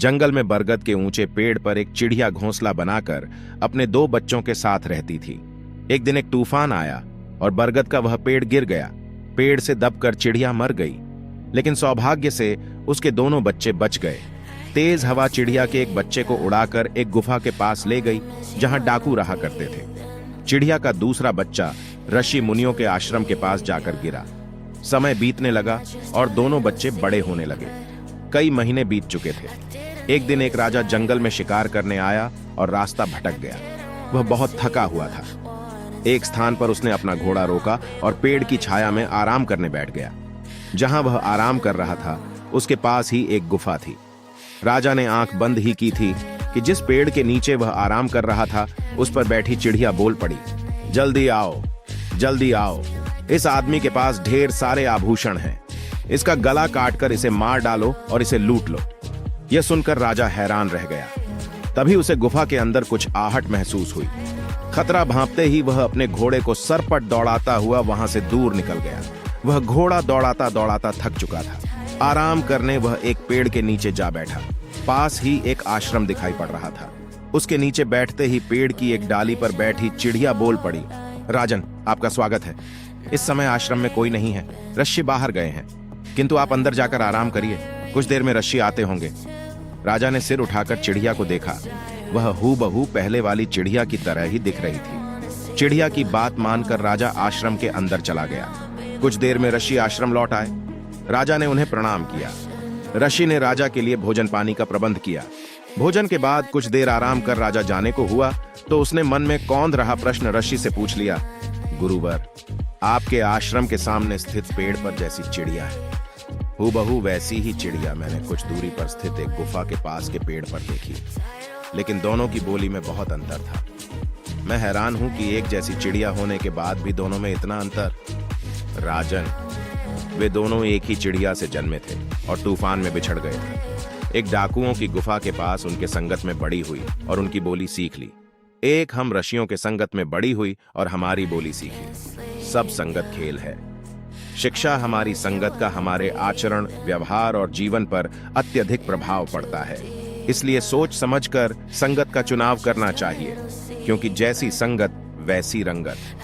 जंगल में बरगद के ऊंचे पेड़ पर एक चिड़िया घोंसला बनाकर अपने 2 बच्चों के साथ रहती थी। एक दिन एक तूफान आया और बरगद का वह पेड़ गिर गया। पेड़ से दबकर चिड़िया मर गई, लेकिन सौभाग्य से उसके दोनों बच्चे बच गए। तेज हवा चिड़िया के एक बच्चे को उड़ाकर एक गुफा के पास ले गई, जहां डाकू रहा करते थे। चिड़िया का दूसरा बच्चा ऋषि मुनियों के आश्रम के पास जाकर गिरा। समय बीतने लगा और दोनों बच्चे बड़े होने लगे। कई महीने बीत चुके थे। एक दिन एक राजा जंगल में शिकार करने आया और रास्ता भटक गया। वह बहुत थका हुआ था। एक स्थान पर उसने अपना घोड़ा रोका और पेड़ की छाया में आराम करने बैठ गया। जहां वह आराम कर रहा था, उसके पास ही एक गुफा थी। राजा ने आंख बंद ही की थी कि जिस पेड़ के नीचे वह आराम कर रहा था, उस पर बैठी चिड़िया बोल पड़ी, जल्दी आओ, जल्दी आओ। इस आदमी के पास ढेर सारे आभूषण हैं। इसका गला काटकर इसे मार डालो और इसे लूट लो। यह सुनकर राजा हैरान रह गया। तभी उसे गुफा के अंदर कुछ आहट महसूस हुई। खतरा भांपते ही वह अपने घोड़े को सरपट दौड़ाता हुआ वहां से दूर निकल गया। वह घोड़ा दौड़ाता दौड़ाता थक चुका था। आराम करने वह एक पेड़ के नीचे जा बैठा। पास ही एक आश्रम दिखाई पड़ रहा था। उसके नीचे बैठते ही पेड़ की एक डाली पर बैठी चिड़िया बोल पड़ी, राजन, आपका स्वागत है। इस समय आश्रम में कोई नहीं है। ऋषि बाहर गए हैं, किंतु आप अंदर जाकर आराम करिए। कुछ देर में ऋषि आते होंगे। राजा ने सिर उठाकर चिड़िया को देखा। वह हूबहू पहले वाली चिड़िया की तरह ही दिख रही थी। चिड़िया की बात मानकर राजा आश्रम के अंदर चला गया। कुछ देर में ऋषि आश्रम लौट आए। राजा ने उन्हें प्रणाम किया। ऋषि ने राजा के लिए भोजन पानी का प्रबंध किया। भोजन के बाद कुछ देर आराम कर राजा जाने को हुआ तो उसने मन में कौंध रहा प्रश्न ऋषि से पूछ लिया, गुरुवर, आपके आश्रम के सामने स्थित पेड़ पर जैसी चिड़िया है, हूबहू वैसी ही चिड़िया मैंने कुछ दूरी पर स्थित एक गुफा के पास के पेड़ पर देखी, लेकिन दोनों की बोली में बहुत अंतर था। मैं हैरान हूं कि एक जैसी चिड़िया होने के बाद भी दोनों में इतना अंतर। राजन, वे दोनों एक ही चिड़िया से जन्मे थे और तूफान में बिछड़ गए थे। एक डाकुओं की गुफा के पास उनके संगत में बड़ी हुई और उनकी बोली सीख ली। एक हम ऋषियों के संगत में बड़ी हुई और हमारी बोली सीखी। सब संगत खेल है। शिक्षा हमारी संगत का हमारे आचरण, व्यवहार और जीवन पर अत्यधिक प्रभाव पड़ता है। इसलिए सोच समझकर संगत का चुनाव करना चाहिए, क्योंकि जैसी संगत वैसी रंगत।